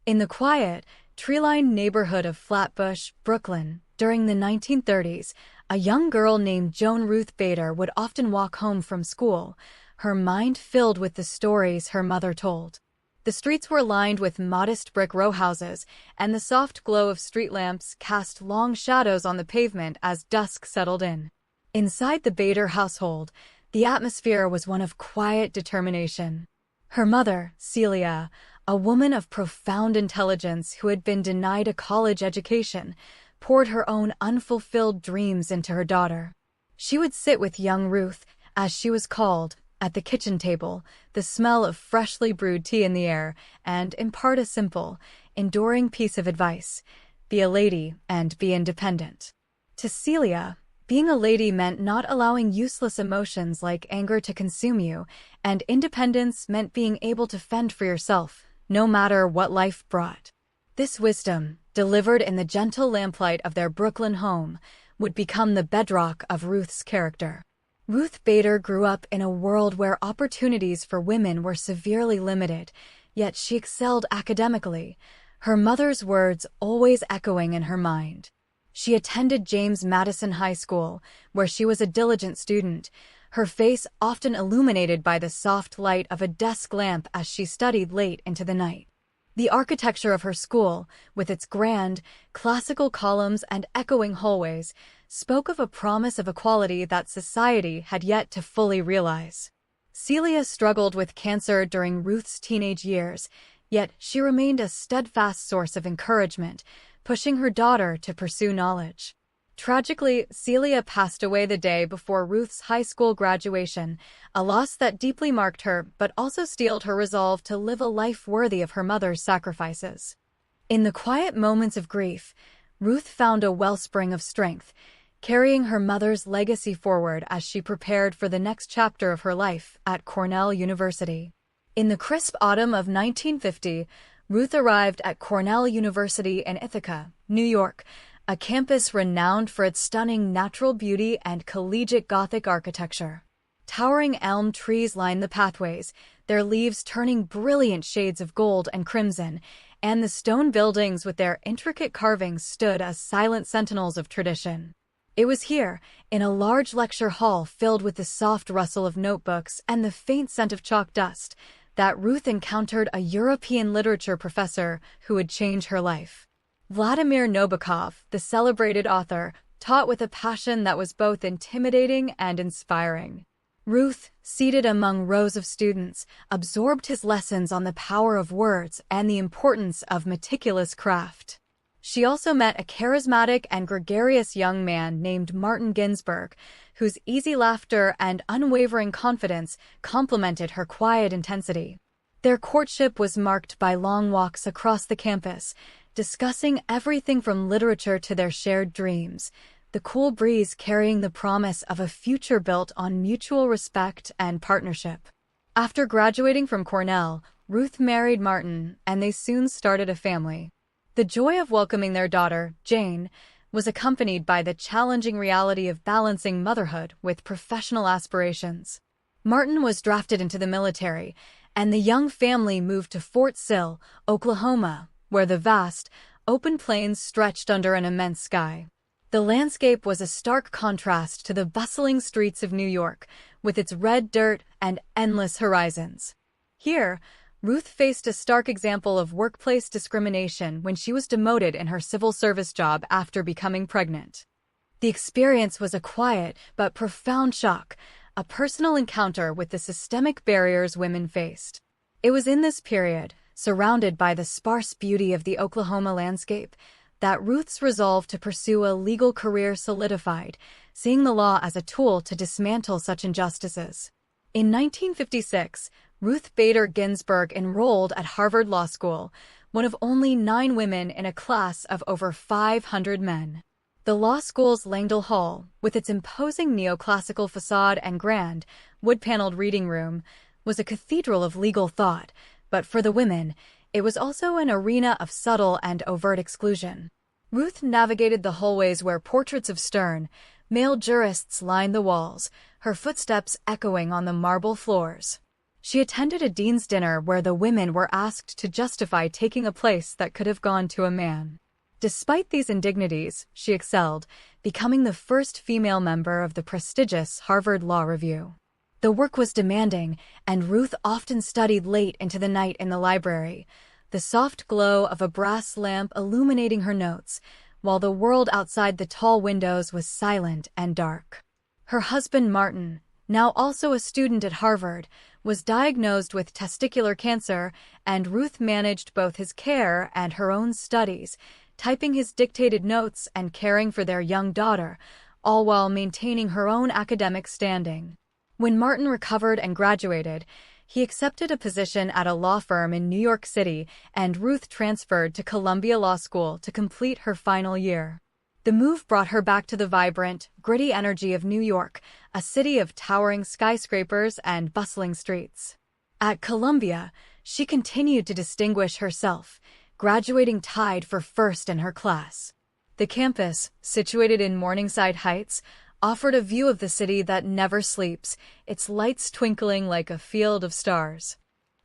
In the quiet, tree-lined neighborhood of Flatbush, Brooklyn, during the 1930s, a young girl named Joan Ruth Bader would often walk home from school, her mind filled with the stories her mother told. The streets were lined with modest brick row houses, and the soft glow of street lamps cast long shadows on the pavement as dusk settled in. Inside the Bader household, the atmosphere was one of quiet determination. Her mother, Celia, a woman of profound intelligence who had been denied a college education, poured her own unfulfilled dreams into her daughter. She would sit with young Ruth, as she was called, at the kitchen table, the smell of freshly brewed tea in the air, and impart a simple, enduring piece of advice: be a lady and be independent. To Celia, being a lady meant not allowing useless emotions like anger to consume you, and independence meant being able to fend for yourself, no matter what life brought. This wisdom, delivered in the gentle lamplight of their Brooklyn home, would become the bedrock of Ruth's character. Ruth Bader grew up in a world where opportunities for women were severely limited, yet she excelled academically, her mother's words always echoing in her mind. She attended James Madison High School, where she was a diligent student, her face often illuminated by the soft light of a desk lamp as she studied late into the night. The architecture of her school, with its grand, classical columns and echoing hallways, spoke of a promise of equality that society had yet to fully realize. Celia struggled with cancer during Ruth's teenage years, yet she remained a steadfast source of encouragement, pushing her daughter to pursue knowledge. Tragically, Celia passed away the day before Ruth's high school graduation, a loss that deeply marked her but also steeled her resolve to live a life worthy of her mother's sacrifices. In the quiet moments of grief, Ruth found a wellspring of strength, carrying her mother's legacy forward as she prepared for the next chapter of her life at Cornell University. In the crisp autumn of 1950, Ruth arrived at Cornell University in Ithaca, New York, a campus renowned for its stunning natural beauty and collegiate Gothic architecture. Towering elm trees lined the pathways, their leaves turning brilliant shades of gold and crimson, and the stone buildings with their intricate carvings stood as silent sentinels of tradition. It was here, in a large lecture hall filled with the soft rustle of notebooks and the faint scent of chalk dust, that Ruth encountered a European literature professor who would change her life. Vladimir Nabokov, the celebrated author, taught with a passion that was both intimidating and inspiring. Ruth, seated among rows of students, absorbed his lessons on the power of words and the importance of meticulous craft. She also met a charismatic and gregarious young man named Martin Ginsburg, whose easy laughter and unwavering confidence complemented her quiet intensity. Their courtship was marked by long walks across the campus, discussing everything from literature to their shared dreams, the cool breeze carrying the promise of a future built on mutual respect and partnership. After graduating from Cornell, Ruth married Martin, and they soon started a family. The joy of welcoming their daughter, Jane, was accompanied by the challenging reality of balancing motherhood with professional aspirations. Martin was drafted into the military, and the young family moved to Fort Sill, Oklahoma, where the vast, open plains stretched under an immense sky. The landscape was a stark contrast to the bustling streets of New York, with its red dirt and endless horizons. Here, Ruth faced a stark example of workplace discrimination when she was demoted in her civil service job after becoming pregnant. The experience was a quiet but profound shock, a personal encounter with the systemic barriers women faced. It was in this period, surrounded by the sparse beauty of the Oklahoma landscape, that Ruth's resolve to pursue a legal career solidified, seeing the law as a tool to dismantle such injustices. In 1956, Ruth Bader Ginsburg enrolled at Harvard Law School, one of only 9 women in a class of over 500 men. The law school's Langdell Hall, with its imposing neoclassical facade and grand, wood-paneled reading room, was a cathedral of legal thought, but for the women, it was also an arena of subtle and overt exclusion. Ruth navigated the hallways where portraits of stern, male jurists lined the walls, her footsteps echoing on the marble floors. She attended a dean's dinner where the women were asked to justify taking a place that could have gone to a man. Despite these indignities, she excelled, becoming the first female member of the prestigious Harvard Law Review. The work was demanding, and Ruth often studied late into the night in the library, the soft glow of a brass lamp illuminating her notes, while the world outside the tall windows was silent and dark. Her husband Martin, now also a student at Harvard, was diagnosed with testicular cancer, and Ruth managed both his care and her own studies, typing his dictated notes and caring for their young daughter, all while maintaining her own academic standing. When Martin recovered and graduated, he accepted a position at a law firm in New York City, and Ruth transferred to Columbia Law School to complete her final year. The move brought her back to the vibrant, gritty energy of New York, a city of towering skyscrapers and bustling streets. At Columbia, she continued to distinguish herself, graduating tied for first in her class. The campus, situated in Morningside Heights, offered a view of the city that never sleeps, its lights twinkling like a field of stars.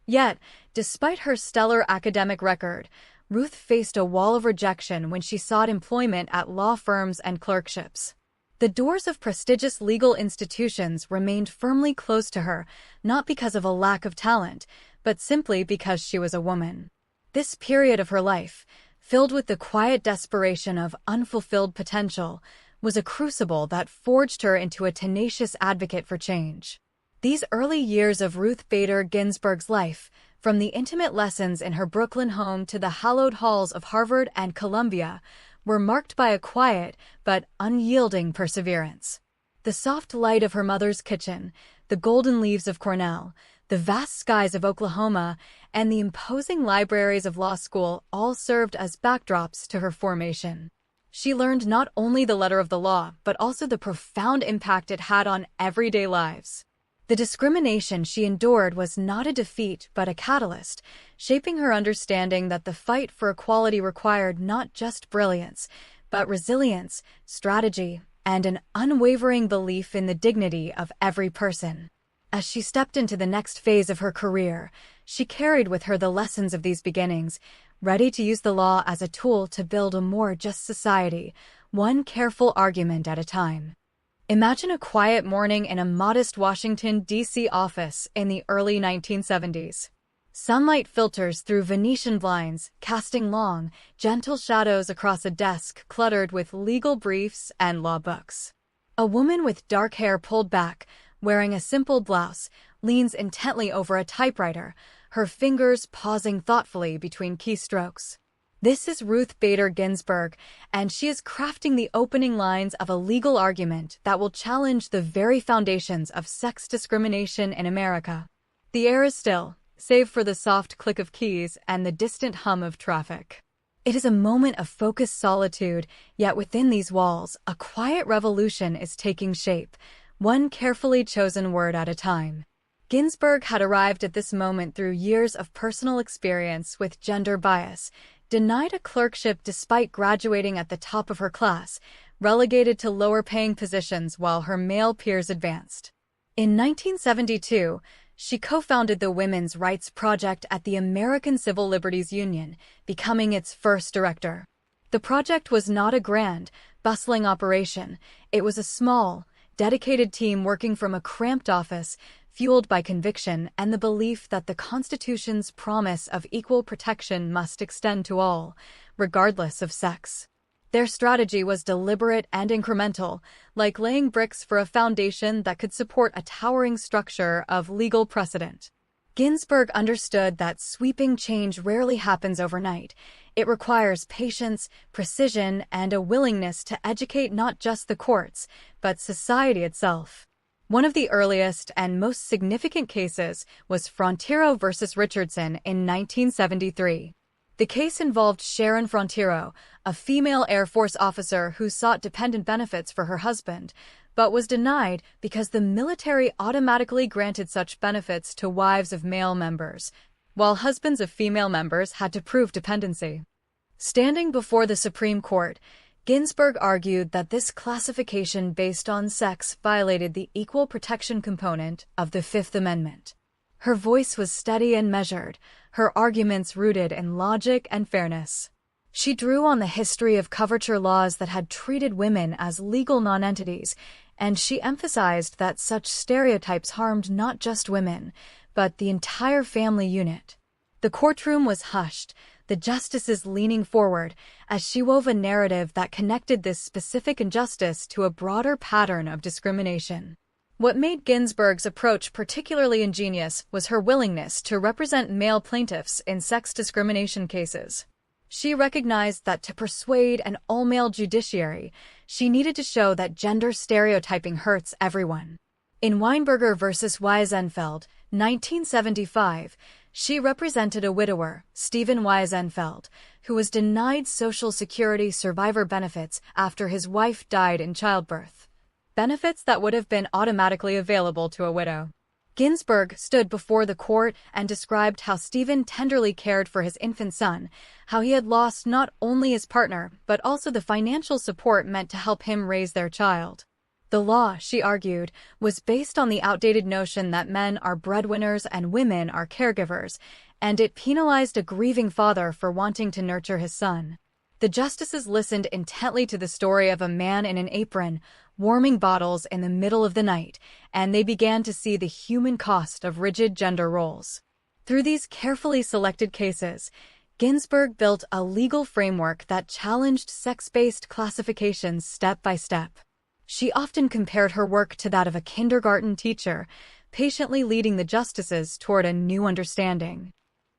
Yet, despite her stellar academic record, Ruth faced a wall of rejection when she sought employment at law firms and clerkships. The doors of prestigious legal institutions remained firmly closed to her, not because of a lack of talent, but simply because she was a woman. This period of her life, filled with the quiet desperation of unfulfilled potential, was a crucible that forged her into a tenacious advocate for change. These early years of Ruth Bader Ginsburg's life, from the intimate lessons in her Brooklyn home to the hallowed halls of Harvard and Columbia, were marked by a quiet but unyielding perseverance. The soft light of her mother's kitchen, the golden leaves of Cornell, the vast skies of Oklahoma, and the imposing libraries of law school all served as backdrops to her formation. She learned not only the letter of the law, but also the profound impact it had on everyday lives. The discrimination she endured was not a defeat, but a catalyst, shaping her understanding that the fight for equality required not just brilliance, but resilience, strategy, and an unwavering belief in the dignity of every person. As she stepped into the next phase of her career, she carried with her the lessons of these beginnings, ready to use the law as a tool to build a more just society, one careful argument at a time. Imagine a quiet morning in a modest Washington, D.C. office in the early 1970s. Sunlight filters through Venetian blinds, casting long, gentle shadows across a desk cluttered with legal briefs and law books. A woman with dark hair pulled back, wearing a simple blouse, leans intently over a typewriter, her fingers pausing thoughtfully between keystrokes. This is Ruth Bader Ginsburg, and she is crafting the opening lines of a legal argument that will challenge the very foundations of sex discrimination in America. The air is still, save for the soft click of keys and the distant hum of traffic. It is a moment of focused solitude, yet within these walls, a quiet revolution is taking shape, one carefully chosen word at a time. Ginsburg had arrived at this moment through years of personal experience with gender bias, denied a clerkship despite graduating at the top of her class, relegated to lower-paying positions while her male peers advanced. In 1972, she co-founded the Women's Rights Project at the American Civil Liberties Union, becoming its first director. The project was not a grand, bustling operation. It was a small, dedicated team working from a cramped office, fueled by conviction and the belief that the Constitution's promise of equal protection must extend to all, regardless of sex. Their strategy was deliberate and incremental, like laying bricks for a foundation that could support a towering structure of legal precedent. Ginsburg understood that sweeping change rarely happens overnight. It requires patience, precision, and a willingness to educate not just the courts, but society itself. One of the earliest and most significant cases was Frontiero versus Richardson in 1973. The case involved Sharon Frontiero, a female Air Force officer who sought dependent benefits for her husband, but was denied because the military automatically granted such benefits to wives of male members, while husbands of female members had to prove dependency. Standing before the Supreme Court, Ginsburg argued that this classification based on sex violated the equal protection component of the Fifth Amendment. Her voice was steady and measured, her arguments rooted in logic and fairness. She drew on the history of coverture laws that had treated women as legal nonentities, and she emphasized that such stereotypes harmed not just women, but the entire family unit. The courtroom was hushed, the justices leaning forward, as she wove a narrative that connected this specific injustice to a broader pattern of discrimination. What made Ginsburg's approach particularly ingenious was her willingness to represent male plaintiffs in sex discrimination cases. She recognized that to persuade an all-male judiciary, she needed to show that gender stereotyping hurts everyone. In Weinberger v. Wiesenfeld, 1975, she represented a widower, Stephen Wiesenfeld, who was denied Social Security survivor benefits after his wife died in childbirth. Benefits that would have been automatically available to a widow. Ginsburg stood before the court and described how Stephen tenderly cared for his infant son, how he had lost not only his partner, but also the financial support meant to help him raise their child. The law, she argued, was based on the outdated notion that men are breadwinners and women are caregivers, and it penalized a grieving father for wanting to nurture his son. The justices listened intently to the story of a man in an apron, warming bottles in the middle of the night, and they began to see the human cost of rigid gender roles. Through these carefully selected cases, Ginsburg built a legal framework that challenged sex-based classifications step by step. She often compared her work to that of a kindergarten teacher, patiently leading the justices toward a new understanding.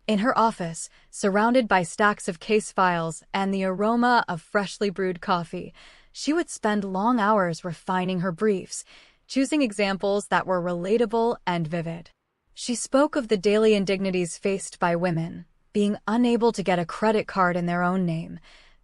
In her office, surrounded by stacks of case files and the aroma of freshly brewed coffee, she would spend long hours refining her briefs, choosing examples that were relatable and vivid. She spoke of the daily indignities faced by women, being unable to get a credit card in their own name,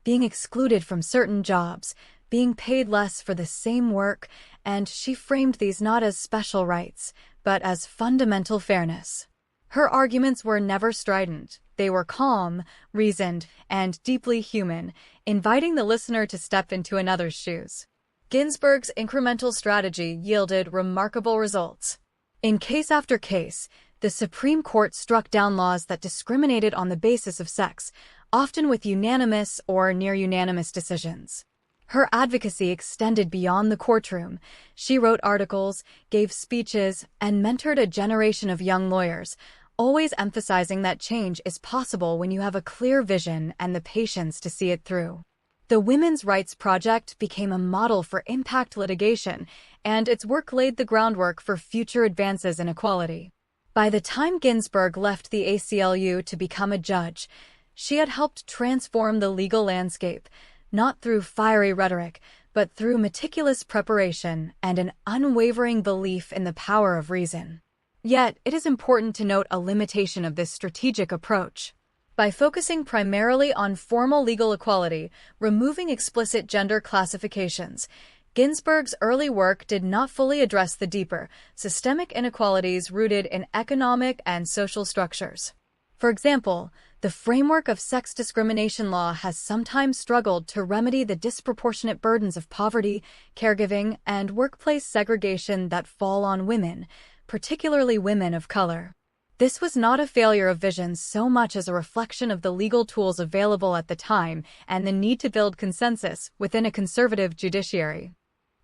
being excluded from certain jobs, being paid less for the same work, and she framed these not as special rights, but as fundamental fairness. Her arguments were never strident. They were calm, reasoned, and deeply human, inviting the listener to step into another's shoes. Ginsburg's incremental strategy yielded remarkable results. In case after case, the Supreme Court struck down laws that discriminated on the basis of sex, often with unanimous or near-unanimous decisions. Her advocacy extended beyond the courtroom. She wrote articles, gave speeches, and mentored a generation of young lawyers, always emphasizing that change is possible when you have a clear vision and the patience to see it through. The Women's Rights Project became a model for impact litigation, and its work laid the groundwork for future advances in equality. By the time Ginsburg left the ACLU to become a judge, she had helped transform the legal landscape, not through fiery rhetoric, but through meticulous preparation and an unwavering belief in the power of reason. Yet, it is important to note a limitation of this strategic approach. By focusing primarily on formal legal equality, removing explicit gender classifications, Ginsburg's early work did not fully address the deeper, systemic inequalities rooted in economic and social structures. For example, the framework of sex discrimination law has sometimes struggled to remedy the disproportionate burdens of poverty, caregiving, and workplace segregation that fall on women, particularly women of color. This was not a failure of vision so much as a reflection of the legal tools available at the time and the need to build consensus within a conservative judiciary.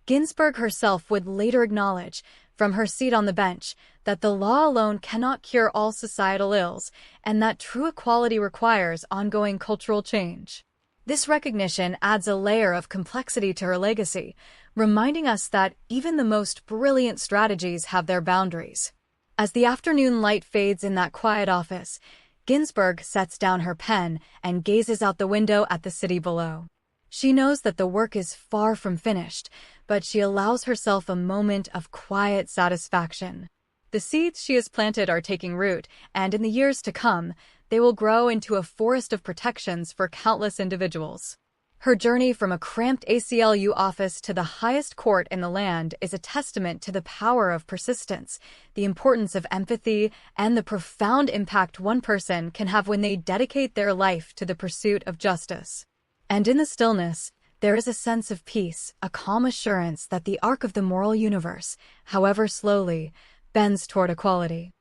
Ginsburg herself would later acknowledge, from her seat on the bench, that the law alone cannot cure all societal ills, and that true equality requires ongoing cultural change. This recognition adds a layer of complexity to her legacy, reminding us that even the most brilliant strategies have their boundaries. As the afternoon light fades in that quiet office, Ginsburg sets down her pen and gazes out the window at the city below. She knows that the work is far from finished, but she allows herself a moment of quiet satisfaction. The seeds she has planted are taking root, and in the years to come, they will grow into a forest of protections for countless individuals. Her journey from a cramped ACLU office to the highest court in the land is a testament to the power of persistence, the importance of empathy, and the profound impact one person can have when they dedicate their life to the pursuit of justice. And in the stillness, there is a sense of peace, a calm assurance that the arc of the moral universe, however slowly, bends toward equality.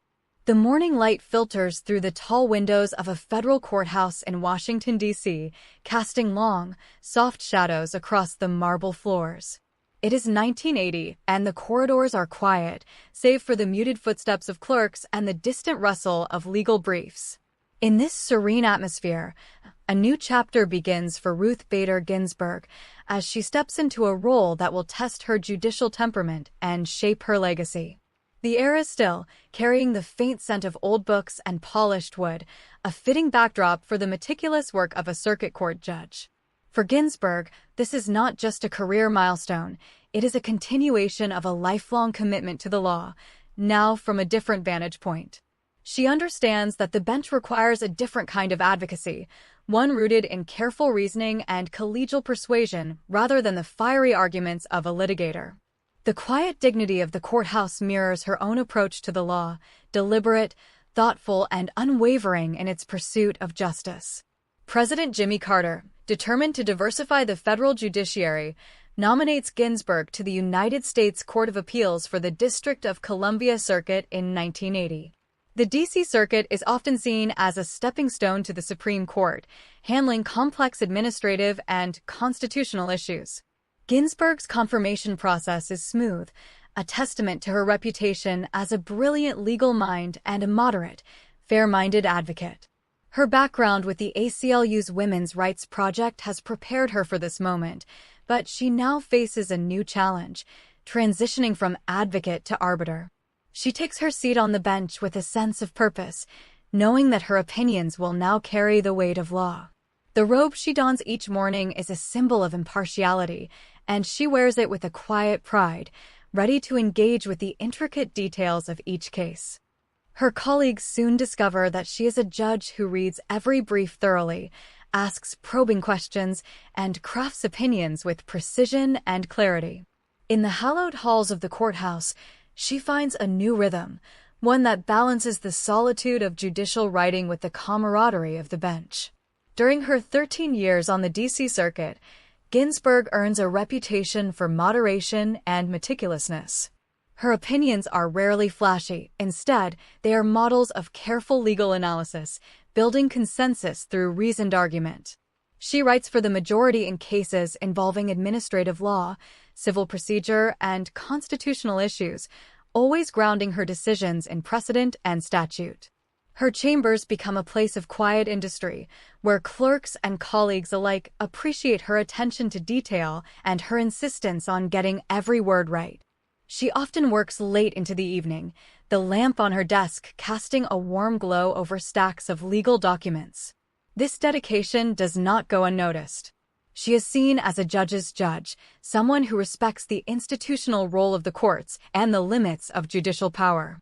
The morning light filters through the tall windows of a federal courthouse in Washington, D.C., casting long, soft shadows across the marble floors. It is 1980, and the corridors are quiet, save for the muted footsteps of clerks and the distant rustle of legal briefs. In this serene atmosphere, a new chapter begins for Ruth Bader Ginsburg as she steps into a role that will test her judicial temperament and shape her legacy. The air is still, carrying the faint scent of old books and polished wood, a fitting backdrop for the meticulous work of a circuit court judge. For Ginsburg, this is not just a career milestone, it is a continuation of a lifelong commitment to the law, now from a different vantage point. She understands that the bench requires a different kind of advocacy, one rooted in careful reasoning and collegial persuasion rather than the fiery arguments of a litigator. The quiet dignity of the courthouse mirrors her own approach to the law, deliberate, thoughtful, and unwavering in its pursuit of justice. President Jimmy Carter, determined to diversify the federal judiciary, nominates Ginsburg to the United States Court of Appeals for the District of Columbia Circuit in 1980. The D.C. Circuit is often seen as a stepping stone to the Supreme Court, handling complex administrative and constitutional issues. Ginsburg's confirmation process is smooth, a testament to her reputation as a brilliant legal mind and a moderate, fair-minded advocate. Her background with the ACLU's Women's Rights Project has prepared her for this moment, but she now faces a new challenge, transitioning from advocate to arbiter. She takes her seat on the bench with a sense of purpose, knowing that her opinions will now carry the weight of law. The robe she dons each morning is a symbol of impartiality, and she wears it with a quiet pride, ready to engage with the intricate details of each case. Her colleagues soon discover that she is a judge who reads every brief thoroughly, asks probing questions, and crafts opinions with precision and clarity. In the hallowed halls of the courthouse, she finds a new rhythm, one that balances the solitude of judicial writing with the camaraderie of the bench. During her 13 years on the D.C. Circuit, Ginsburg earns a reputation for moderation and meticulousness. Her opinions are rarely flashy. Instead, they are models of careful legal analysis, building consensus through reasoned argument. She writes for the majority in cases involving administrative law, civil procedure, and constitutional issues, always grounding her decisions in precedent and statute. Her chambers become a place of quiet industry, where clerks and colleagues alike appreciate her attention to detail and her insistence on getting every word right. She often works late into the evening, the lamp on her desk casting a warm glow over stacks of legal documents. This dedication does not go unnoticed. She is seen as a judge's judge, someone who respects the institutional role of the courts and the limits of judicial power.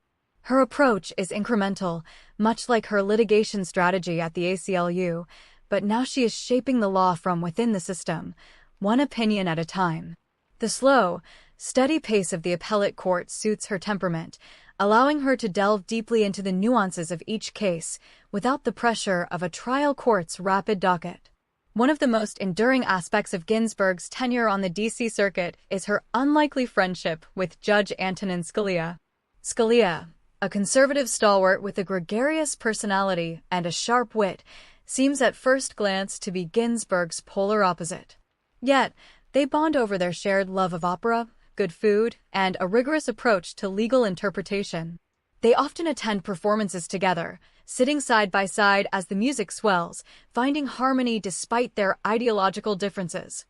Her approach is incremental, much like her litigation strategy at the ACLU, but now she is shaping the law from within the system, one opinion at a time. The slow, steady pace of the appellate court suits her temperament, allowing her to delve deeply into the nuances of each case without the pressure of a trial court's rapid docket. One of the most enduring aspects of Ginsburg's tenure on the D.C. Circuit is her unlikely friendship with Judge Antonin Scalia. Scalia, a conservative stalwart with a gregarious personality and a sharp wit, seems at first glance to be Ginsburg's polar opposite. Yet, they bond over their shared love of opera, good food, and a rigorous approach to legal interpretation. They often attend performances together, sitting side by side as the music swells, finding harmony despite their ideological differences.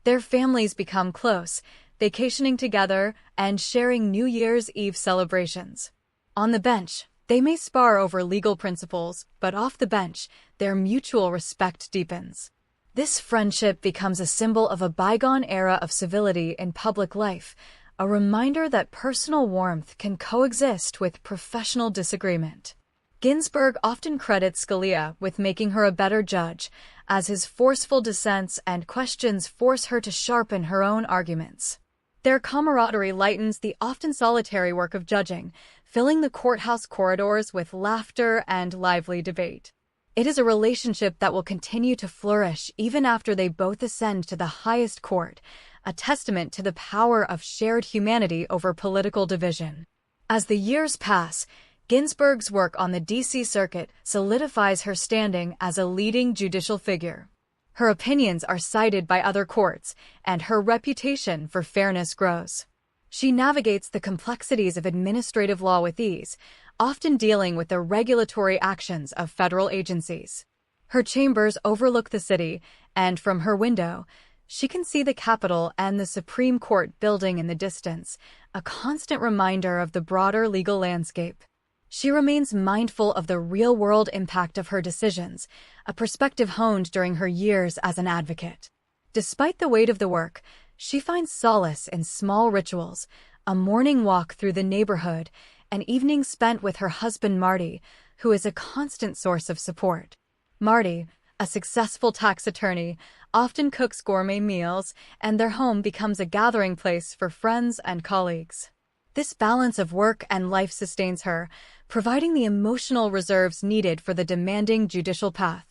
Their families become close, vacationing together and sharing New Year's Eve celebrations. On the bench, they may spar over legal principles, but off the bench, their mutual respect deepens. This friendship becomes a symbol of a bygone era of civility in public life, a reminder that personal warmth can coexist with professional disagreement. Ginsburg often credits Scalia with making her a better judge, as his forceful dissents and questions force her to sharpen her own arguments. Their camaraderie lightens the often solitary work of judging, filling the courthouse corridors with laughter and lively debate. It is a relationship that will continue to flourish even after they both ascend to the highest court, a testament to the power of shared humanity over political division. As the years pass, Ginsburg's work on the D.C. Circuit solidifies her standing as a leading judicial figure. Her opinions are cited by other courts, and her reputation for fairness grows. She navigates the complexities of administrative law with ease, often dealing with the regulatory actions of federal agencies. Her chambers overlook the city, and from her window, she can see the Capitol and the Supreme Court building in the distance, a constant reminder of the broader legal landscape. She remains mindful of the real-world impact of her decisions, a perspective honed during her years as an advocate. Despite the weight of the work, she finds solace in small rituals, a morning walk through the neighborhood, an evening spent with her husband Marty, who is a constant source of support. Marty, a successful tax attorney, often cooks gourmet meals, and their home becomes a gathering place for friends and colleagues. This balance of work and life sustains her, providing the emotional reserves needed for the demanding judicial path.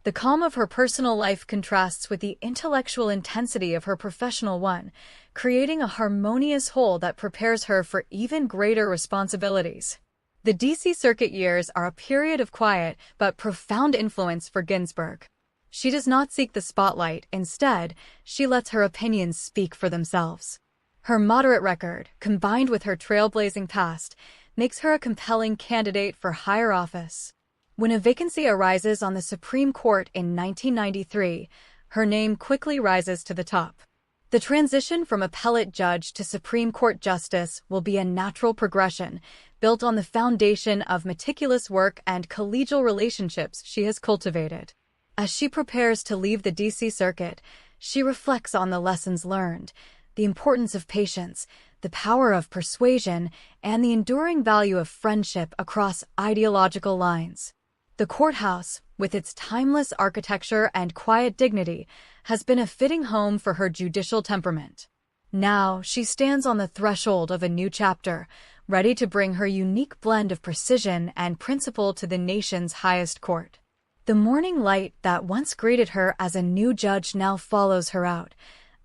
The calm of her personal life contrasts with the intellectual intensity of her professional one, creating a harmonious whole that prepares her for even greater responsibilities. The D.C. Circuit years are a period of quiet but profound influence for Ginsburg. She does not seek the spotlight. Instead, she lets her opinions speak for themselves. Her moderate record, combined with her trailblazing past, makes her a compelling candidate for higher office. When a vacancy arises on the Supreme Court in 1993, her name quickly rises to the top. The transition from appellate judge to Supreme Court justice will be a natural progression, built on the foundation of meticulous work and collegial relationships she has cultivated. As she prepares to leave the D.C. Circuit, she reflects on the lessons learned, the importance of patience, the power of persuasion, and the enduring value of friendship across ideological lines. The courthouse, with its timeless architecture and quiet dignity, has been a fitting home for her judicial temperament. Now, she stands on the threshold of a new chapter, ready to bring her unique blend of precision and principle to the nation's highest court. The morning light that once greeted her as a new judge now follows her out,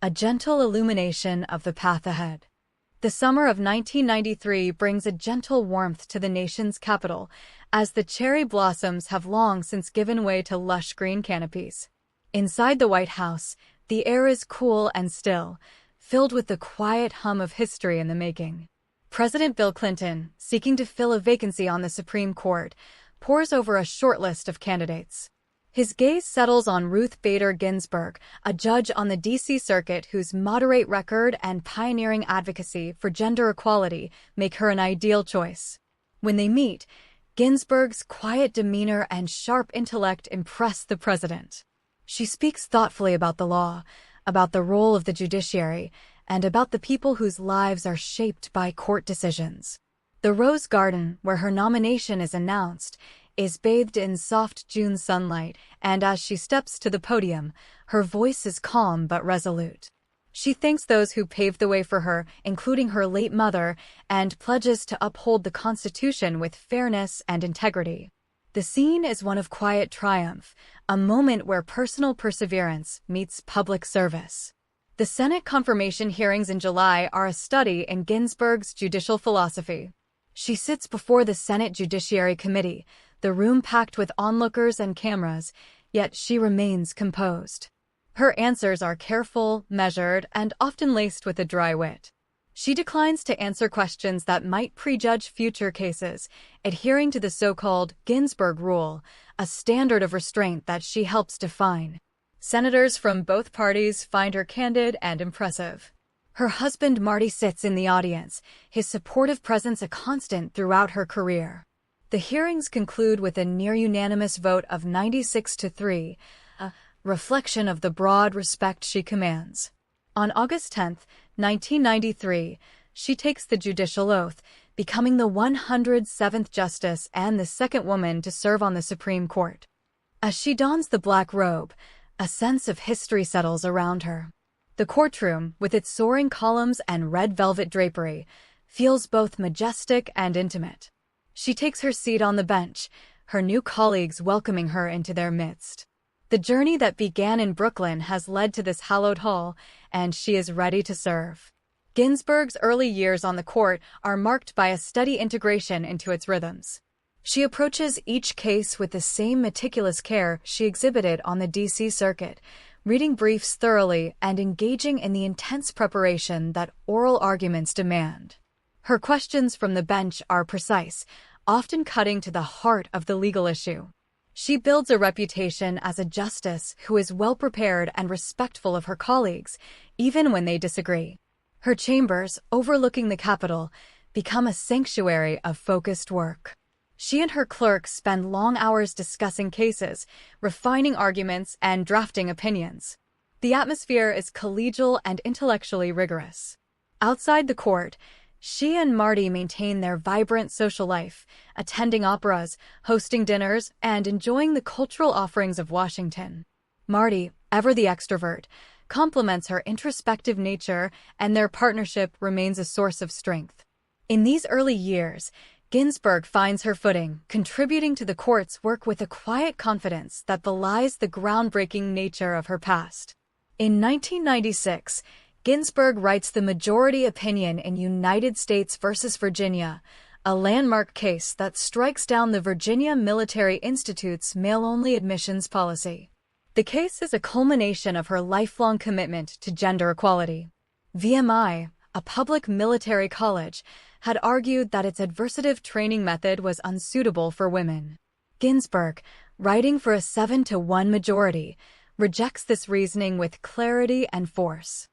a gentle illumination of the path ahead. The summer of 1993 brings a gentle warmth to the nation's capital, as the cherry blossoms have long since given way to lush green canopies. Inside the White House, the air is cool and still, filled with the quiet hum of history in the making. President Bill Clinton, seeking to fill a vacancy on the Supreme Court, pores over a short list of candidates. His gaze settles on Ruth Bader Ginsburg, a judge on the D.C. Circuit whose moderate record and pioneering advocacy for gender equality make her an ideal choice. When they meet, Ginsburg's quiet demeanor and sharp intellect impress the president. She speaks thoughtfully about the law, about the role of the judiciary, and about the people whose lives are shaped by court decisions. The Rose Garden, where her nomination is announced, is bathed in soft June sunlight, and as she steps to the podium, her voice is calm but resolute. She thanks those who paved the way for her, including her late mother, and pledges to uphold the Constitution with fairness and integrity. The scene is one of quiet triumph, a moment where personal perseverance meets public service. The Senate confirmation hearings in July are a study in Ginsburg's judicial philosophy. She sits before the Senate Judiciary Committee, the room packed with onlookers and cameras, yet she remains composed. Her answers are careful, measured, and often laced with a dry wit. She declines to answer questions that might prejudge future cases, adhering to the so-called Ginsburg rule, a standard of restraint that she helps define. Senators from both parties find her candid and impressive. Her husband Marty sits in the audience, his supportive presence a constant throughout her career. The hearings conclude with a near-unanimous vote of 96-3, a reflection of the broad respect she commands. On August 10, 1993, she takes the judicial oath, becoming the 107th justice and the second woman to serve on the Supreme Court. As she dons the black robe, a sense of history settles around her. The courtroom, with its soaring columns and red velvet drapery, feels both majestic and intimate. She takes her seat on the bench, her new colleagues welcoming her into their midst. The journey that began in Brooklyn has led to this hallowed hall, and she is ready to serve. Ginsburg's early years on the court are marked by a steady integration into its rhythms. She approaches each case with the same meticulous care she exhibited on the D.C. Circuit, reading briefs thoroughly and engaging in the intense preparation that oral arguments demand. Her questions from the bench are precise, often cutting to the heart of the legal issue. She builds a reputation as a justice who is well-prepared and respectful of her colleagues, even when they disagree. Her chambers, overlooking the Capitol, become a sanctuary of focused work. She and her clerks spend long hours discussing cases, refining arguments, and drafting opinions. The atmosphere is collegial and intellectually rigorous. Outside the court, she and Marty maintain their vibrant social life, attending operas, hosting dinners, and enjoying the cultural offerings of Washington. Marty, ever the extrovert, complements her introspective nature, and their partnership remains a source of strength. In these early years, Ginsburg finds her footing, contributing to the court's work with a quiet confidence that belies the groundbreaking nature of her past. In 1996, Ginsburg writes the majority opinion in United States v. Virginia, a landmark case that strikes down the Virginia Military Institute's male-only admissions policy. The case is a culmination of her lifelong commitment to gender equality. VMI, a public military college, had argued that its adversative training method was unsuitable for women. Ginsburg, writing for a 7-1 majority, rejects this reasoning with clarity and force.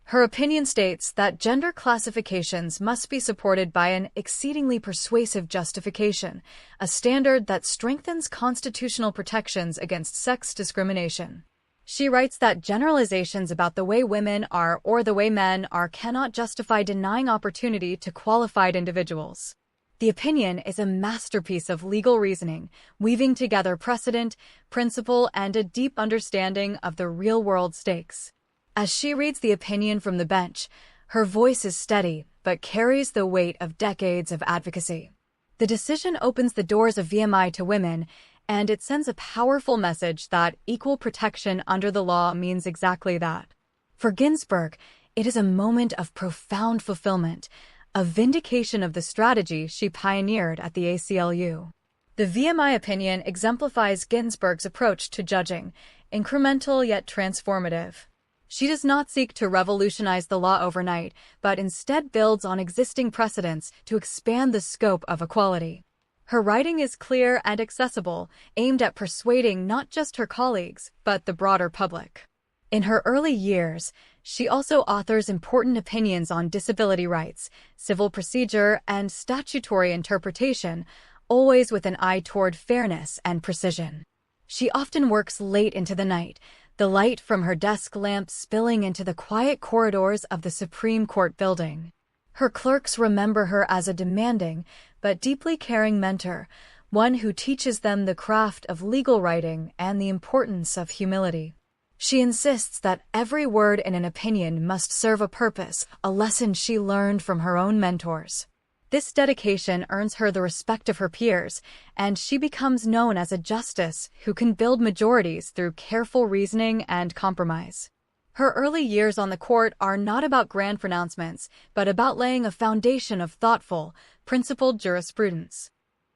Her opinion states that gender classifications must be supported by an exceedingly persuasive justification, a standard that strengthens constitutional protections against sex discrimination. She writes that generalizations about the way women are or the way men are cannot justify denying opportunity to qualified individuals. The opinion is a masterpiece of legal reasoning, weaving together precedent, principle, and a deep understanding of the real-world stakes. As she reads the opinion from the bench, her voice is steady but carries the weight of decades of advocacy. The decision opens the doors of VMI to women, and it sends a powerful message that equal protection under the law means exactly that. For Ginsburg, it is a moment of profound fulfillment, a vindication of the strategy she pioneered at the ACLU. The VMI opinion exemplifies Ginsburg's approach to judging, incremental yet transformative. She does not seek to revolutionize the law overnight, but instead builds on existing precedents to expand the scope of equality. Her writing is clear and accessible, aimed at persuading not just her colleagues, but the broader public. In her early years, she also authors important opinions on disability rights, civil procedure, and statutory interpretation, always with an eye toward fairness and precision. She often works late into the night, the light from her desk lamp spilling into the quiet corridors of the Supreme Court building. Her clerks remember her as a demanding but deeply caring mentor, one who teaches them the craft of legal writing and the importance of humility. She insists that every word in an opinion must serve a purpose, a lesson she learned from her own mentors. This dedication earns her the respect of her peers, and she becomes known as a justice who can build majorities through careful reasoning and compromise. Her early years on the court are not about grand pronouncements, but about laying a foundation of thoughtful, principled jurisprudence.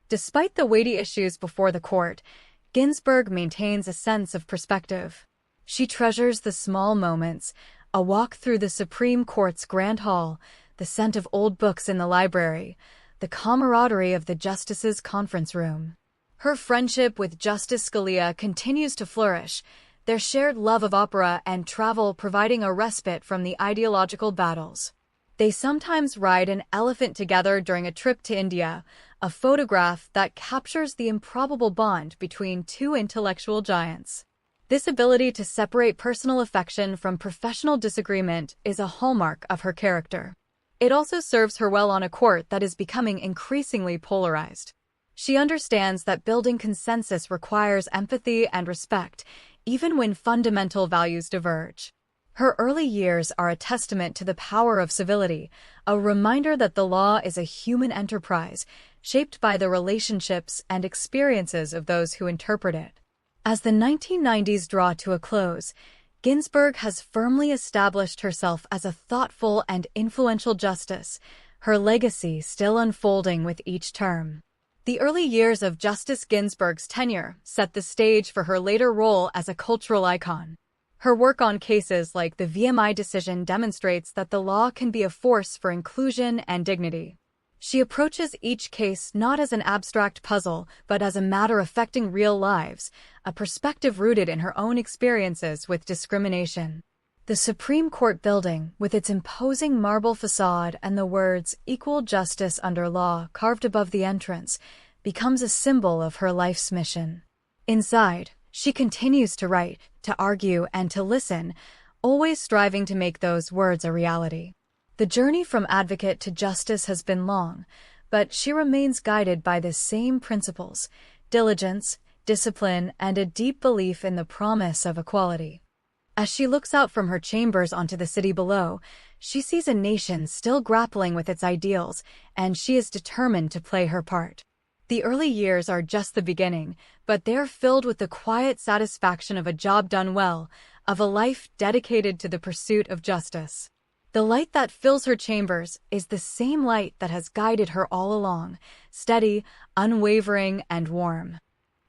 Despite the weighty issues before the court, Ginsburg maintains a sense of perspective. She treasures the small moments, a walk through the Supreme Court's Grand Hall, the scent of old books in the library, the camaraderie of the justices' conference room. Her friendship with Justice Scalia continues to flourish, their shared love of opera and travel providing a respite from the ideological battles. They sometimes ride an elephant together during a trip to India, a photograph that captures the improbable bond between two intellectual giants. This ability to separate personal affection from professional disagreement is a hallmark of her character. It also serves her well on a court that is becoming increasingly polarized. She understands that building consensus requires empathy and respect, even when fundamental values diverge. Her early years are a testament to the power of civility, a reminder that the law is a human enterprise, shaped by the relationships and experiences of those who interpret it. As the 1990s draw to a close, Ginsburg has firmly established herself as a thoughtful and influential justice, her legacy still unfolding with each term. The early years of Justice Ginsburg's tenure set the stage for her later role as a cultural icon. Her work on cases like the VMI decision demonstrates that the law can be a force for inclusion and dignity. She approaches each case not as an abstract puzzle, but as a matter affecting real lives, a perspective rooted in her own experiences with discrimination. The Supreme Court building, with its imposing marble facade and the words "Equal Justice Under Law" carved above the entrance, becomes a symbol of her life's mission. Inside, she continues to write, to argue, and to listen, always striving to make those words a reality. The journey from advocate to justice has been long, but she remains guided by the same principles: diligence, discipline, and a deep belief in the promise of equality. As she looks out from her chambers onto the city below, she sees a nation still grappling with its ideals, and she is determined to play her part. The early years are just the beginning, but they're filled with the quiet satisfaction of a job done well, of a life dedicated to the pursuit of justice. The light that fills her chambers is the same light that has guided her all along, steady, unwavering, and warm.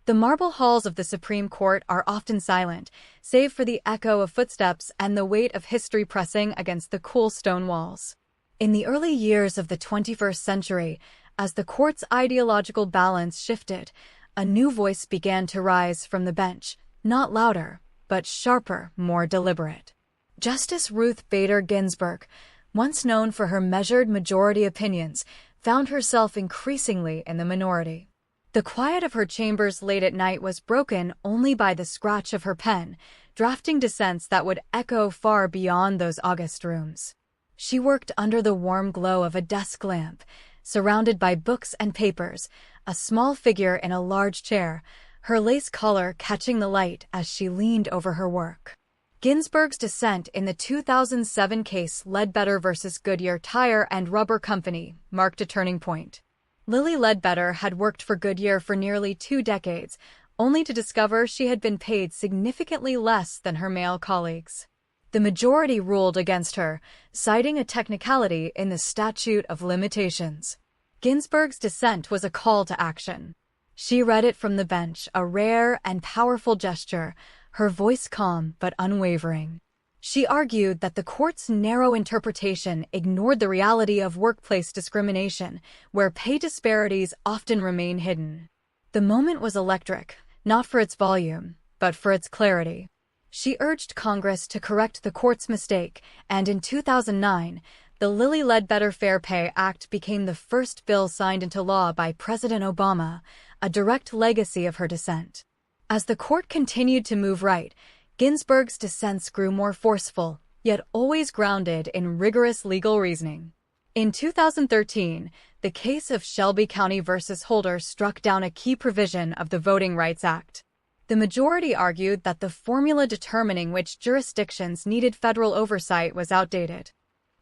The marble halls of the Supreme Court are often silent, save for the echo of footsteps and the weight of history pressing against the cool stone walls. In the early years of the 21st century, as the court's ideological balance shifted, a new voice began to rise from the bench, not louder, but sharper, more deliberate. Justice Ruth Bader Ginsburg, once known for her measured majority opinions, found herself increasingly in the minority. The quiet of her chambers late at night was broken only by the scratch of her pen, drafting dissents that would echo far beyond those august rooms. She worked under the warm glow of a desk lamp, surrounded by books and papers, a small figure in a large chair, her lace collar catching the light as she leaned over her work. Ginsburg's dissent in the 2007 case Ledbetter v. Goodyear Tire and Rubber Company marked a turning point. Lilly Ledbetter had worked for Goodyear for nearly 2 decades, only to discover she had been paid significantly less than her male colleagues. The majority ruled against her, citing a technicality in the statute of limitations. Ginsburg's dissent was a call to action. She read it from the bench, a rare and powerful gesture, her voice calm but unwavering. She argued that the court's narrow interpretation ignored the reality of workplace discrimination, where pay disparities often remain hidden. The moment was electric, not for its volume, but for its clarity. She urged Congress to correct the court's mistake, and in 2009, the Lilly Ledbetter Fair Pay Act became the first bill signed into law by President Obama, a direct legacy of her dissent. As the court continued to move right, Ginsburg's dissents grew more forceful, yet always grounded in rigorous legal reasoning. In 2013, the case of Shelby County v. Holder struck down a key provision of the Voting Rights Act. The majority argued that the formula determining which jurisdictions needed federal oversight was outdated.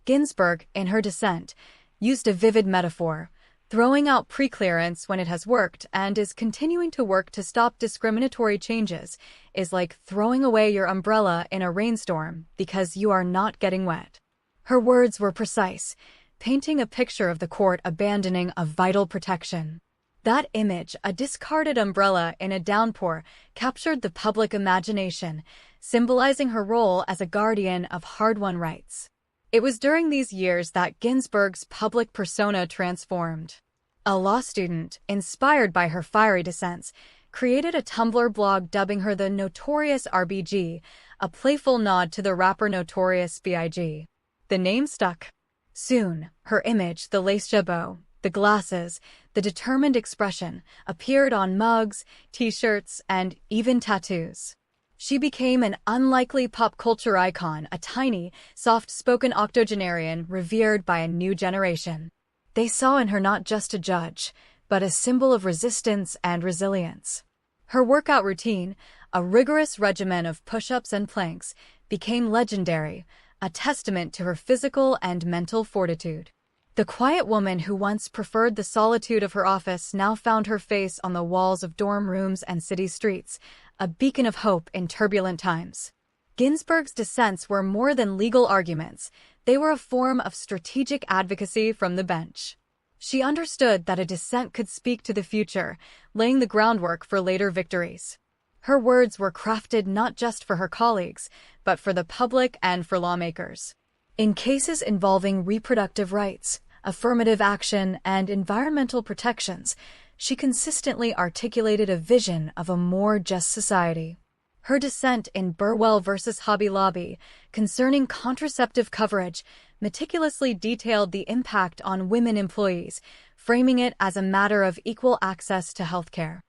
Ginsburg, in her dissent, used a vivid metaphor: throwing out preclearance when it has worked and is continuing to work to stop discriminatory changes is like throwing away your umbrella in a rainstorm because you are not getting wet. Her words were precise, painting a picture of the court abandoning a vital protection. That image, a discarded umbrella in a downpour, captured the public imagination, symbolizing her role as a guardian of hard-won rights. It was during these years that Ginsburg's public persona transformed. A law student, inspired by her fiery dissents, created a Tumblr blog dubbing her the Notorious RBG, a playful nod to the rapper Notorious B.I.G. The name stuck. Soon, her image, the lace jabot, the glasses, the determined expression, appeared on mugs, t-shirts, and even tattoos. She became an unlikely pop culture icon, a tiny, soft-spoken octogenarian revered by a new generation. They saw in her not just a judge, but a symbol of resistance and resilience. Her workout routine, a rigorous regimen of push-ups and planks, became legendary, a testament to her physical and mental fortitude. The quiet woman who once preferred the solitude of her office now found her face on the walls of dorm rooms and city streets, a beacon of hope in turbulent times. Ginsburg's dissents were more than legal arguments. They were a form of strategic advocacy from the bench. She understood that a dissent could speak to the future, laying the groundwork for later victories. Her words were crafted not just for her colleagues, but for the public and for lawmakers. In cases involving reproductive rights, affirmative action, and environmental protections, she consistently articulated a vision of a more just society. Her dissent in Burwell v. Hobby Lobby concerning contraceptive coverage meticulously detailed the impact on women employees, framing it as a matter of equal access to health care.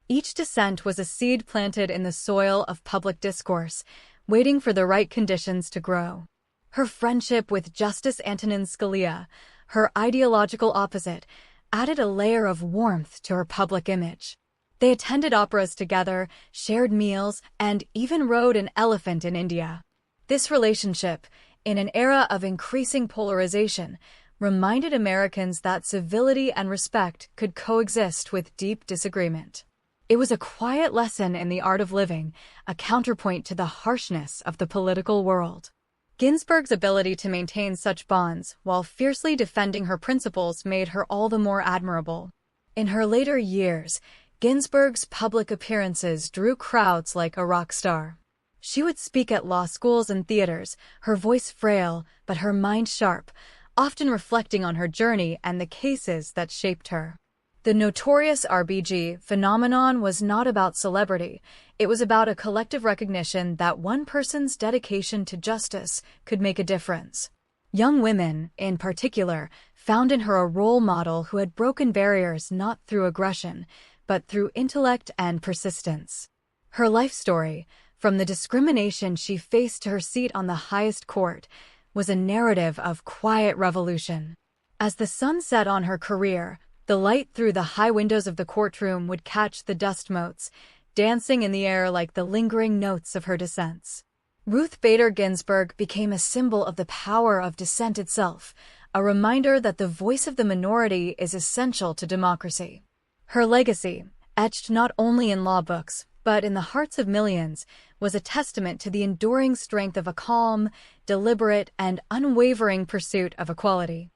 Each dissent was a seed planted in the soil of public discourse, waiting for the right conditions to grow. Her friendship with Justice Antonin Scalia, her ideological opposite, added a layer of warmth to her public image. They attended operas together, shared meals, and even rode an elephant in India. This relationship, in an era of increasing polarization, reminded Americans that civility and respect could coexist with deep disagreement. It was a quiet lesson in the art of living, a counterpoint to the harshness of the political world. Ginsburg's ability to maintain such bonds while fiercely defending her principles made her all the more admirable. In her later years, Ginsburg's public appearances drew crowds like a rock star. She would speak at law schools and theaters, her voice frail but her mind sharp, often reflecting on her journey and the cases that shaped her. The Notorious RBG phenomenon was not about celebrity. It was about a collective recognition that one person's dedication to justice could make a difference. Young women, in particular, found in her a role model who had broken barriers not through aggression, but through intellect and persistence. Her life story, from the discrimination she faced to her seat on the highest court, was a narrative of quiet revolution. As the sun set on her career, the light through the high windows of the courtroom would catch the dust motes, dancing in the air like the lingering notes of her dissents. Ruth Bader Ginsburg became a symbol of the power of dissent itself, a reminder that the voice of the minority is essential to democracy. Her legacy, etched not only in law books, but in the hearts of millions, was a testament to the enduring strength of a calm, deliberate, and unwavering pursuit of equality.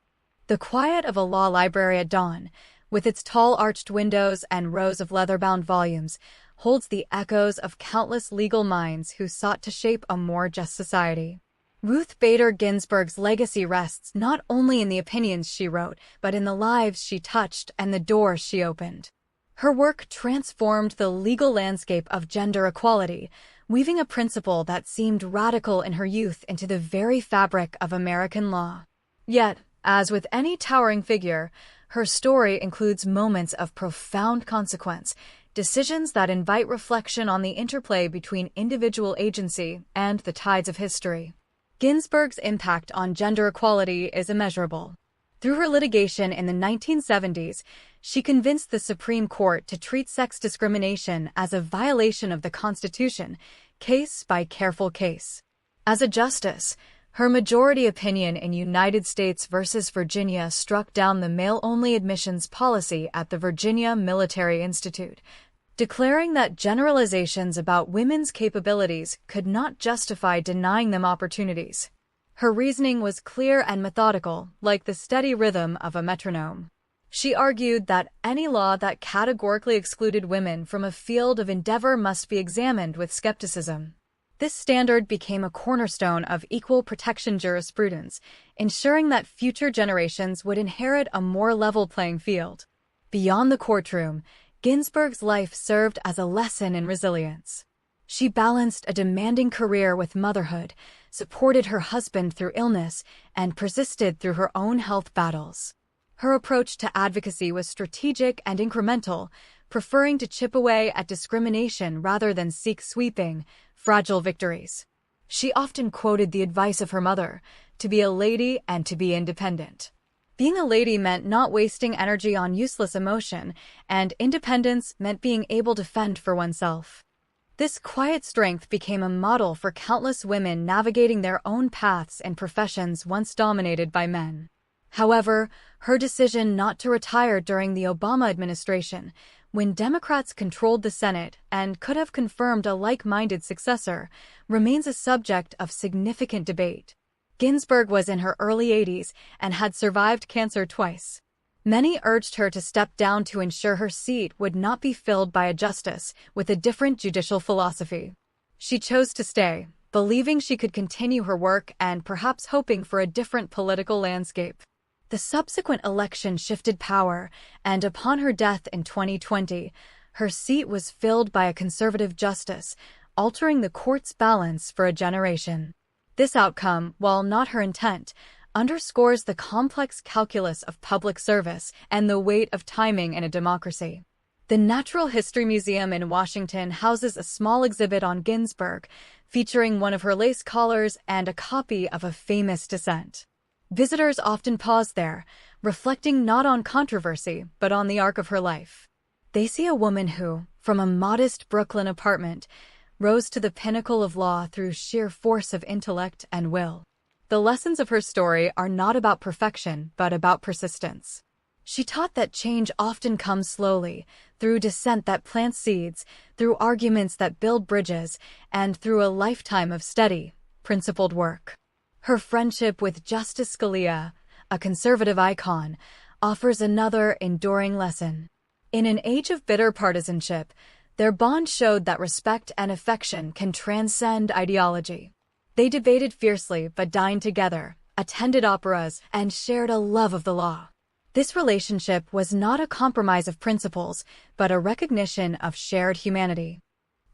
The quiet of a law library at dawn, with its tall arched windows and rows of leather-bound volumes, holds the echoes of countless legal minds who sought to shape a more just society. Ruth Bader Ginsburg's legacy rests not only in the opinions she wrote, but in the lives she touched and the doors she opened. Her work transformed the legal landscape of gender equality, weaving a principle that seemed radical in her youth into the very fabric of American law. Yet, as with any towering figure, her story includes moments of profound consequence, decisions that invite reflection on the interplay between individual agency and the tides of history. Ginsburg's impact on gender equality is immeasurable. Through her litigation in the 1970s, she convinced the Supreme Court to treat sex discrimination as a violation of the Constitution, case by careful case. As a justice, her majority opinion in United States v. Virginia struck down the male-only admissions policy at the Virginia Military Institute, declaring that generalizations about women's capabilities could not justify denying them opportunities. Her reasoning was clear and methodical, like the steady rhythm of a metronome. She argued that any law that categorically excluded women from a field of endeavor must be examined with skepticism. This standard became a cornerstone of equal protection jurisprudence, ensuring that future generations would inherit a more level playing field. Beyond the courtroom, Ginsburg's life served as a lesson in resilience. She balanced a demanding career with motherhood, supported her husband through illness, and persisted through her own health battles. Her approach to advocacy was strategic and incremental, preferring to chip away at discrimination rather than seek sweeping, fragile victories. She often quoted the advice of her mother, to be a lady and to be independent. Being a lady meant not wasting energy on useless emotion, and independence meant being able to fend for oneself. This quiet strength became a model for countless women navigating their own paths in professions once dominated by men. However, her decision not to retire during the Obama administration, when Democrats controlled the Senate and could have confirmed a like-minded successor, remains a subject of significant debate. Ginsburg was in her early 80s and had survived cancer twice. Many urged her to step down to ensure her seat would not be filled by a justice with a different judicial philosophy. She chose to stay, believing she could continue her work and perhaps hoping for a different political landscape. The subsequent election shifted power, and upon her death in 2020, her seat was filled by a conservative justice, altering the court's balance for a generation. This outcome, while not her intent, underscores the complex calculus of public service and the weight of timing in a democracy. The Natural History Museum in Washington houses a small exhibit on Ginsburg, featuring one of her lace collars and a copy of a famous dissent. Visitors often pause there, reflecting not on controversy, but on the arc of her life. They see a woman who, from a modest Brooklyn apartment, rose to the pinnacle of law through sheer force of intellect and will. The lessons of her story are not about perfection, but about persistence. She taught that change often comes slowly, through dissent that plants seeds, through arguments that build bridges, and through a lifetime of steady, principled work. Her friendship with Justice Scalia, a conservative icon, offers another enduring lesson. In an age of bitter partisanship, their bond showed that respect and affection can transcend ideology. They debated fiercely but dined together, attended operas, and shared a love of the law. This relationship was not a compromise of principles, but a recognition of shared humanity.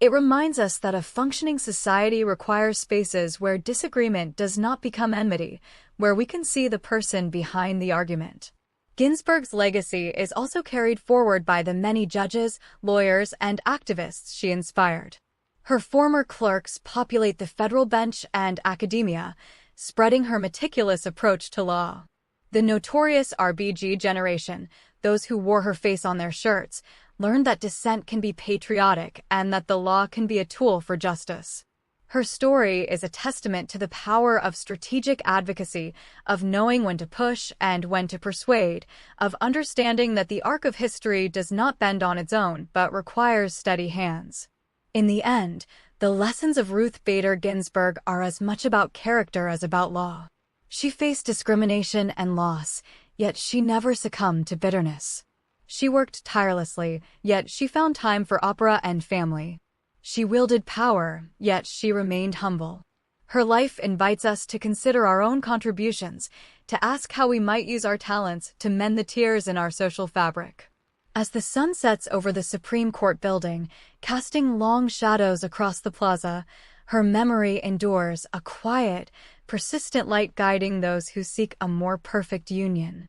It reminds us that a functioning society requires spaces where disagreement does not become enmity, where we can see the person behind the argument. Ginsburg's legacy is also carried forward by the many judges, lawyers, and activists she inspired. Her former clerks populate the federal bench and academia, spreading her meticulous approach to law. The Notorious RBG generation, those who wore her face on their shirts, learned that dissent can be patriotic and that the law can be a tool for justice. Her story is a testament to the power of strategic advocacy, of knowing when to push and when to persuade, of understanding that the arc of history does not bend on its own but requires steady hands. In the end, the lessons of Ruth Bader Ginsburg are as much about character as about law. She faced discrimination and loss, yet she never succumbed to bitterness. She worked tirelessly, yet she found time for opera and family. She wielded power, yet she remained humble. Her life invites us to consider our own contributions, to ask how we might use our talents to mend the tears in our social fabric. As the sun sets over the Supreme Court building, casting long shadows across the plaza, her memory endures, a quiet, persistent light guiding those who seek a more perfect union.